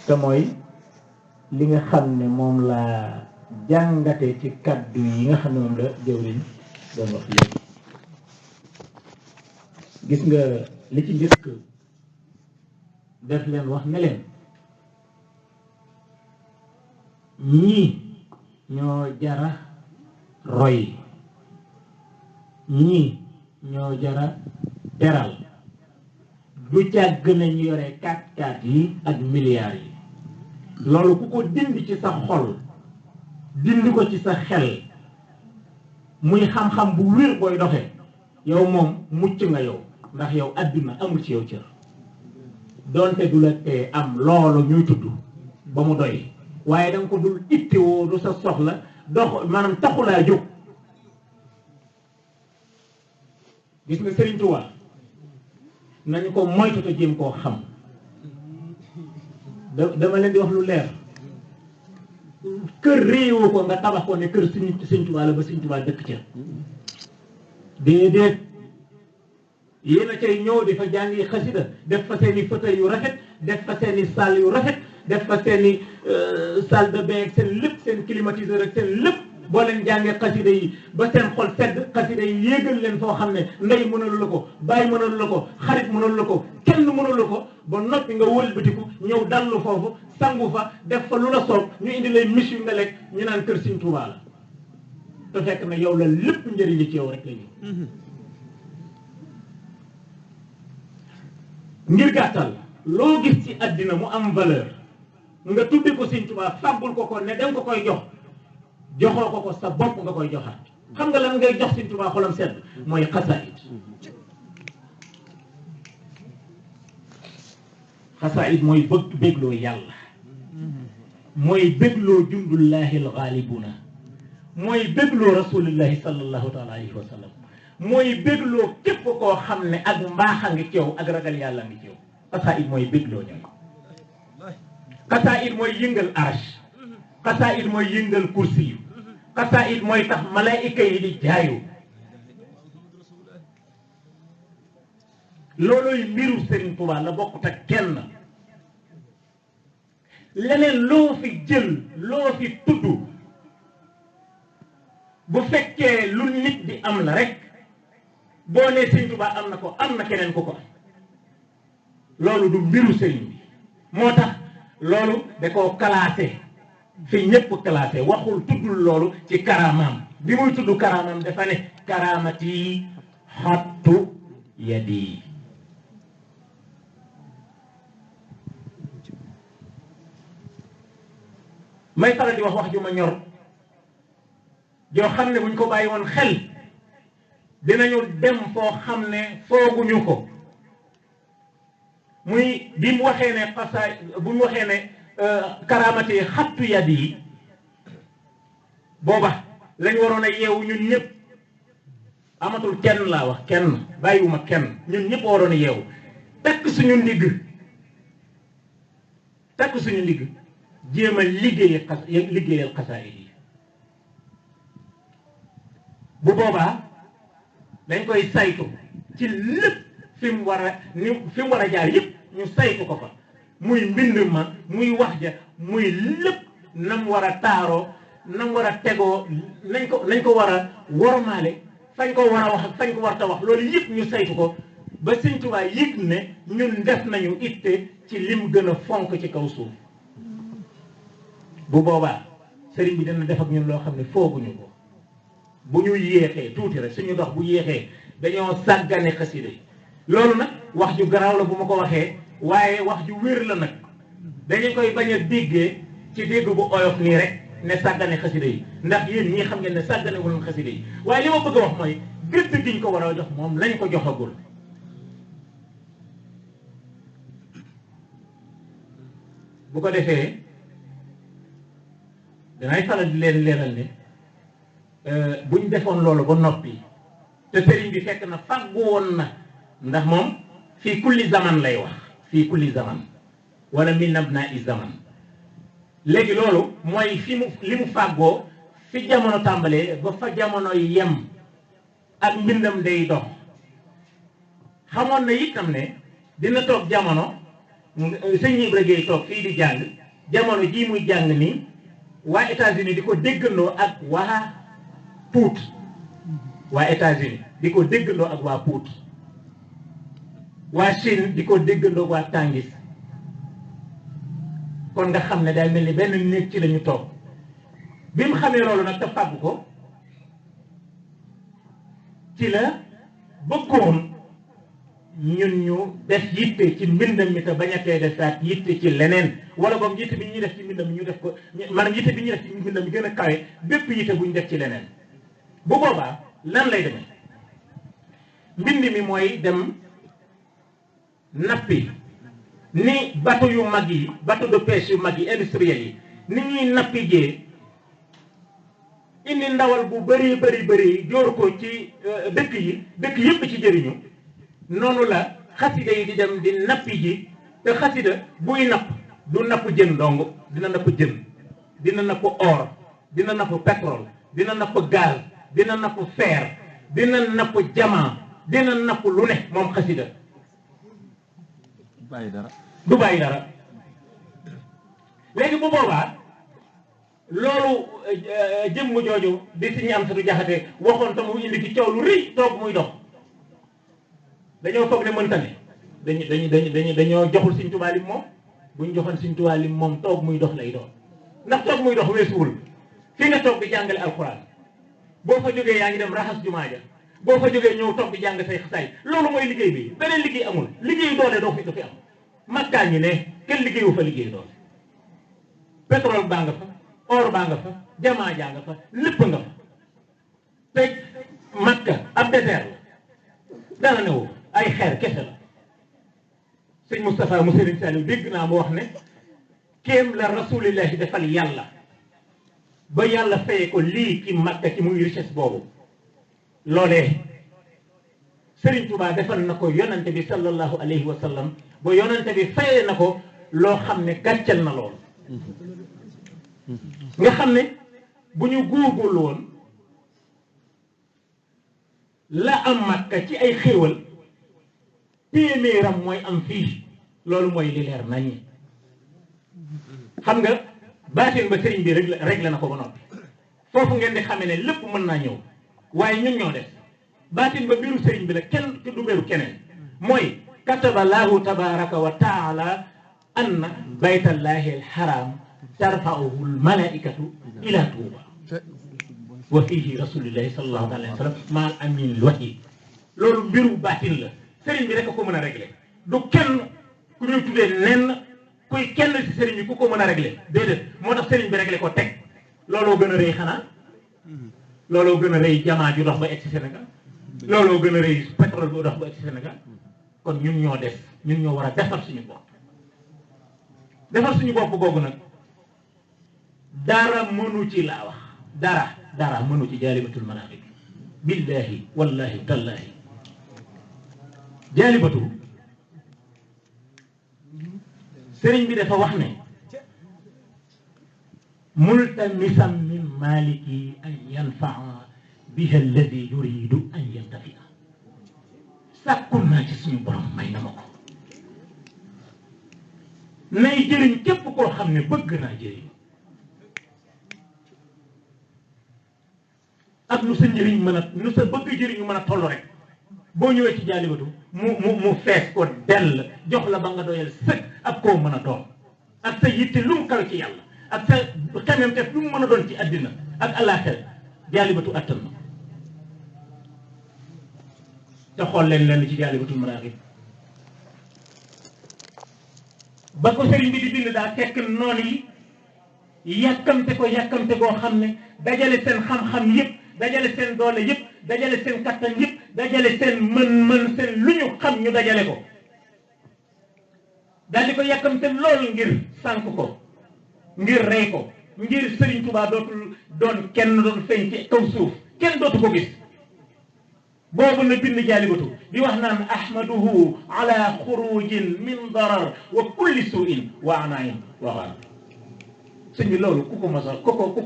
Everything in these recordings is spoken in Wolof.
te mooy li nga xam ne moom laa jàngate ci kaddu yi nga xam ne moom la jëwriñ doon wax léegi gis nga li ci njëkk def leen wax ne leen ñii ñoo jara roy ñii ñoo jara teral du càgg nañu yore 4x4 yi ak milliards yi loolu ku ko dindi ci sa xol dindi ko ci sa xel muy xam-xam bu wér booy doxee yow moom mucc nga yow ndax yow àdduna amul ci yow cër doonte du la tee am loolu ñuy tudd ba mu doy waaye da nga ko dul ittewoo du sa soxla dox maanaam taxulaa jóg gis nga Sëriñ Tuubaa nañu ko moytu te jéem koo xam dama leen di wax lu leer kër réewoo ko nga tabax ko ne kër Sëriñ Tuubaa la ba Sëriñ Tuubaa dëkk ca déedéet yéen a cay ñëw di fa jàngi xasida def fa seen i fauteuil yu rafet def fa seen i salle yu rafet def fa seen i salle de bain ak seen lépp seen climatiseur ak seen lépp boo leen jàngee xasida yi ba seen xol sedd xasida yi yéegal leen foo xam ne ndey mënalu la ko bàyyi mënalu la ko xarit mënalu la ko kenn mënalu la ko ba noppi nga wëlbatiku ñëw dallu foofu sangu fa def fa lu la soob ñu indi lay mis yu nga lekk ñu naan kër Sëriñ Tuubaa la te fekk na yow la lépp njëriñ li ci yow rek la ñu ngir gàttal loo gis ci àddina mu am valeur nga tudde ko Sëriñ Tuubaa fàggul ko ne danga ko koy jox joxoo ko ko sa bopp nga koy joxaat xam nga lan ngay jox Sëriñ Tuubaa xolam sedd mooy xasaayid xasaayid mooy bëgg bégloo yàlla mooy bégloo jundullahi alxaalibuna mooy bégloo rasulillahi sallallahu taala alayhi wa sallam mooy bégloo képp koo xam ne ak mbaaxa ngi ci yow ak ragal yàlla ngi ci yow xasaayid mooy bégloo ñoom xasaayid mooy yëngal arsh xasaayid mooy yëngal kursi yu xasaayid mooy tax malaayika yi di jaayu loolooy mbiru Sëriñ Tuubaa la bokkut ak kenn leneen loo fi jël loo fi tudd bu fekkee lu nit di am la rek boo nee Sëriñ Tuubaa am na ko am na keneen ku ko am loolu du mbiru sëriñ bi moo tax loolu da koo classé fi ñëpp classé waxul tuddul loolu ci karaamaam bi muy tudd karaamaam dafa ne karaamati xattu yadi may faral di wax ju ma ñor joo xam ne buñ ko bàyyi woon xel dinañu dem foo xam ne fooguñu ko muy bi mu waxee ne xasaay bu mu waxee ne karaamati xattu yadi yi booba lañ waroon a yeewu ñun ñëpp amatul kenn laa wax kenn bàyyiwuma kenn ñun ñëpp waroon a yeewu takk suñu ndigg jéem a liggéeyal xasaayid yi bu boobaa dañ koy saytu ci lépp fi mu war a jaar yëpp ñu saytu ko fa muy mbind ma muy wax ja muy lépp nam war a taaroo nam war a tegoo nañ ko war a wormaale fañ ko war a wax ak fañ ko war ta wax loolu yëpp ñu saytu ko ba Sëriñ Tuubaa yëg ne ñun def nañu itte ci lim gën a fonk ci kaw suuf bu boobaa sëriñ bi dina def ak ñun loo xam ne fooguñu ko bu ñu yéexee tuuti rek suñu dox bu yéexee dañoo sàggane xasida yi loolu nag wax ju garaaw la bu ma ko waxee waaye wax ju wér la nag dañu koy bañ a déggee ci dégg bu oyof nii rek ne sàggane xasida yi ndax yéen ñii xam ngeen ne sàggane wu leen xasida yi waaye li ma bëgg a wax mooy gëdd giñ ko war a jox moom lañ ko joxagul bu ko defee danay faral di leen leeral ne buñ defoon loolu ba noppi te sëriñ bi fekk na fàggu woon na ndax moom fii kulli zaman lay wax fii kulli zaman wala min abnaa i zaman léegi loolu mooy fi mu li mu fàggoo fi jamono tàmbalee ba fa jamono yem ak mbindam day dox xamoon na itam ne dina toog jamono sëñ Ibra Gueye toog fii di jàng jamono jii muy jàng nii waa États-Unis di ko déggandoo ak waa Pout waa États-Unis di ko déggandoo ak waa Pout waa Chine di ko déggandoo ak waa Tangis kon nga xam ne day mel ni benn néeg ci la ñu toog bi mu xamee loolu nag te fàggu ko ci la bëggoon ñun ñu def yitte ci mbindam mi te bañ a tee defaat yitte ci leneen wala boog yitte bi ñuy def ci mbindam mi ñu def ko maanaam yitte bi ñuy def ci mbindam mi gën a kawe bépp yitte bu ñu def ci leneen bu boobaa lan lay demee mbind mi mooy dem nappi ni bateau yu mag yi bateau de pêche yu mag yi industriel yi ni ñuy nappi jee indi ndawal bu bëri jóor ko ci dëkk yëpp ci jëriñu noonu la xasida yi di dem di nappi ji te xasida buy napp du napp jën dong dina napp jën dina napp or dina napp pétrole dina napp gaz dina napp fer dina napp diamant dina napp lu ne moom xasida du bàyyi dara léegi bu boobaa loolu jëmm jooju di si ñu am sa du jaxate waxoon tam mu indi ci coow lu rëy toog muy dox dañoo foog ne mënta ne dañoo joxul Sëñ Tuubaa lim moom bu ñu joxoon Sëñ Tuubaa lim moom toog muy dox lay doon ndax toog muy dox weesuwul fii nga toog di jàngale alxuraan boo fa jógee yaa ngi dem raxas jumaa ja boo fa jógee ñëw toog di jàng say xasaay loolu mooy liggéey bi beneen liggéey amul liggéeyu doole doo fi am makkaa ñi ne kenn liggéeyu fa liggéey doole pétrole baa nga fa or baa nga fa jamaa jaa nga fa lépp nga fa te makka ab désert la dara newu ay xeer kese la sëñ Moustapha mu Sëriñ Saliou dégg naa mu wax ne kéem la rasulillahi defal yàlla ba yàlla fayee ko lii ci makka ci muy richesse boobu loolee Sëriñ Tuubaa defal na ko yonante bi sallallahu alayhi wa sallam ba yonante bi fayee na ko loo xam ne gàccal na loolu nga xam ne bu ñu góorgóorlu woon la am makka ci ay xéewal téeméeram mooy am fii loolu mooy li leer naññi xam nga baatin ba sëriñ bi réglé na ko ba noppi foofu ngeen di xamee ne lépp mën naa ñëw waaye ñun ñoo def baatin ba mbiru sëriñ bi la kenn du mbiru keneen mooy kataba laahu tabaraka wa taala anna baytallahi alharam tarfa'uhu almalaikatu ila tuuba wa fihi rasulillahi sallallahu alayhi wa sallam ma al amin lwahi loolu mbiru baatin la sëriñ bi rek a ko mën a réglé du kenn ku ñuy tuddee nenn kuy kenn ci sëriñ bi ku ko mën a réglé déedéet moo tax sëriñ bi réglé ko teg looloo gën a rëy xanaa looloo gën a rëy jamaa ju dox ba egg ci Sénégal looloo gën a rëy pétrole bu dox ba egg ci Sénégal kon ñun ñoo def ñun ñoo war a defar suñu bopp defar suñu bopp googu nag dara mënu ci laa wax dara mënu ci jaalibatul manaqib billahi wallahi tallahi jaalibatu sëriñ bi dafa wax ne multamisan min maliki an yanfaa biha alladi yuridu an yantafia sàkkul naa ci suñu borom may na ma ko nay jëriñ képp koo xam ne bëgg naa jëriñ ak lu sa njëriñ mën a lu sa bëgg jëriñu mën a toll rek boo ñëwee ci jaalibatu mu fees ko dell jox la ba nga doyal sëkk ak koo mën a doon ak sa yitte lu mu kawe ci yàlla ak sa xemem te lu mu mën a doon ci àddina ak àllaaxira jaalibatu attan na te xool leen ci jaalibatul maraaxib ba ko sëriñ bi di bind daa fekk noon yi yàkkamte ko yàkkamte goo xam ne dajale seen xam-xam yëpp dajale seen doole yëpp dajale seen kattan yëpp dajale seen mën-mën seen lu ñu xam ñu dajale ko daal di ko yàkkamte lool ngir sànk ko ngir rey ko ngir Sëriñ Tuubaa dootul doon kenn doon feeñ ci kaw suuf kenn dootu ko gis boobu na bind jaalibatu di wax naan ahmaduhu ala xurujin min darar wa kulli suin wa anayin waxaan sëñ bi loolu ku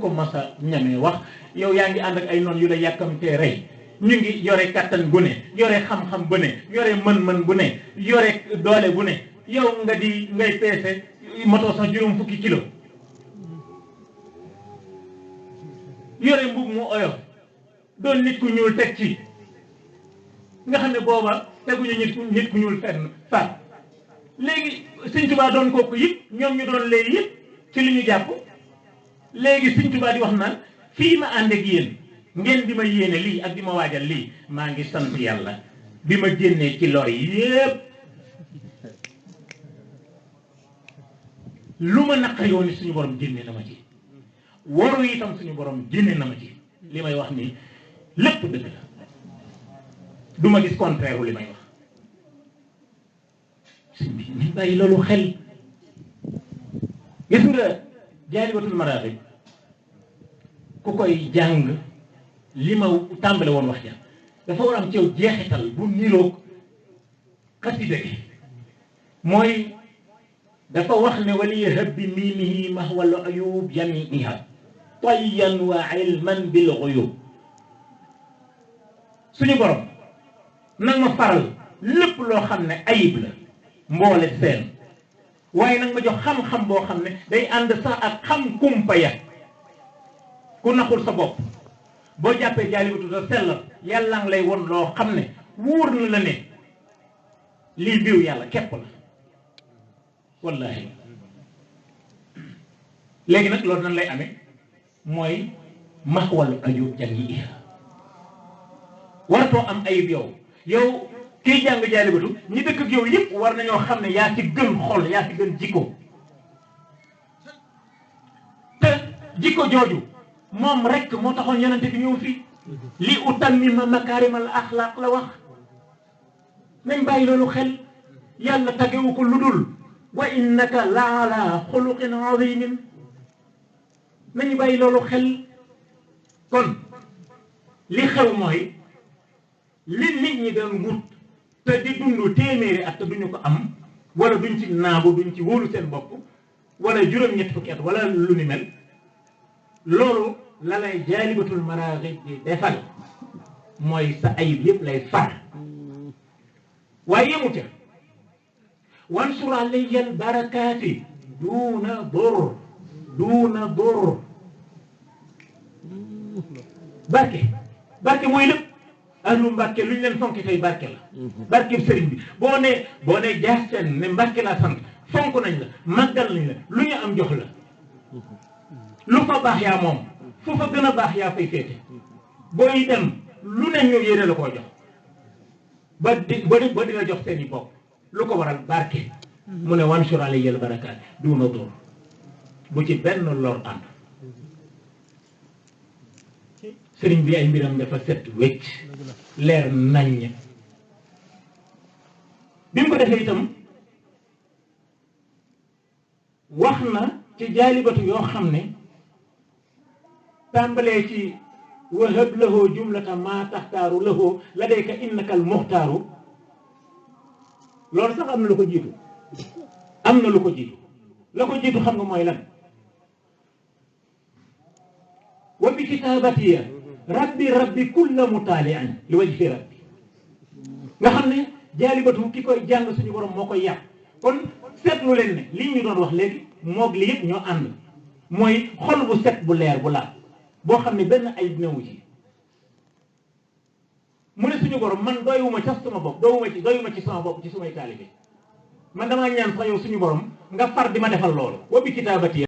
ko masa ñamee wax yow yaa ngi ànd ak ay noon yu la yàkkamtee rey ñu ngi yore kattan bu ne yore xam-xam bu ne yore mën-mën bu ne yore doole bu ne yow nga di ngay peese motoo sax juróom fukki kilo yore mbubb mu oyof doon nit ku ñuul teg ci nga xam ne booba teguñu nit ku ñuul fenn faat léegi Sëñ Tuubaa doon kooku yëpp ñoom ñu doon léegi yëpp ci li ñu jàpp léegi Sëñ Tuubaa di wax naan fii ma ànd ak yéen ngeen di ma yéene lii ak di ma waajal lii maa ngi sant yàlla bi ma génnee ci lor yépp lu ma naqari woon suñu borom génne na ma ci waru itam suñu borom génne na ma ci li may wax nii lépp dëgg la du ma gis contraire li may wax sëñ bi nañ bàyyi loolu xel gis nga Jaalibatul Maraaxib ku koy jàng li ma tàmbale woon wax ja dafa war am ci yow jeexital bu niroog xasida gi mooy dafa wax ne wali habbi miimihi mahwal ayub jamiiha tayyan wa ilman bil ghuyub suñu borom nag ma faral lépp loo xam ne ayib la mboole seen waaye nag ma jox xam-xam boo xam ne day ànd sax ak xam kumpa ya ku naxul sa bopp boo jàppee Jaalibatu sa sellal yàlla ngi lay won loo xam ne wóor na la ne lii biiw yàlla képp la wallahi léegi nag loolu nan lay amee mooy maxwal ayub jami waratoo am ayib yow kiy jàng Jaalibatu ñi dëkk ak yow yëpp war nañoo xam ne yaa ci gën xol yaa ci gën jikko te jikko jooju moom rek moo taxoon yonente bi ñëw fii li utammima makaarimal axlaaq la wax nañ bàyyi loolu xel yàlla tagewu ko lu dul wa innaka la ala xuluqin azimin nañu bàyyi loolu xel kon li xew mooy li nit ñi doon wut te di dund téeméeri at te duñu ko am wala duñ ci naagu duñ ci wóolu seen bopp wala juróom-ñett fukki at wala lu ni mel loolu la lay Jaalibatul Maraaxib di defal mooy sa ayib yëpp lay far waaye yemu ca wansur alayya albarakaati duuna dur barke mooy lépp ahlu Mbàkke lu ñu leen fonki tey barke la barke sëriñ bi boo ne jaas seen ne Mbàkke laa sant fonk nañ la màggal nañ la lu ñu am jox la lu fa baax yaa moom fu fa gën a baax yaa fay féete booy dem lu ne ñu yéene la koo jox ba di la jox seen i bopp lu ko waral barke mu ne wansur alayya albarakaat duuna dur bu ci benn lor ànd sëriñ bi ay mbiram dafa set wecc leer naññ bi mu ko defee itam wax na ci Jaalibatu yoo xam ne tàmbalee ci wahab lahu jumlata ma taxtaaru lahu ladayka innaka al muxtaaru loolu sax am na lu ko jiitu la ko jiitu xam nga mooy lan wa bi kitaabatiya rabbi kulla mutaalian li wajhi rabbi nga xam ne Jaalibatu ki koy jàng suñu borom moo koy yàq kon seetlu leen ne li ñu doon wax léegi moog li yëpp ñoo ànd mooy xol bu set bu leer bu laab boo xam ne benn ayib newu ci mu ne suñu borom man doyuma ca sama bopp doyuma ci sama bopp ci sumay taalibe man damaa ñaan sax yow suñu borom nga far di ma defal loolu wa bi kitaabati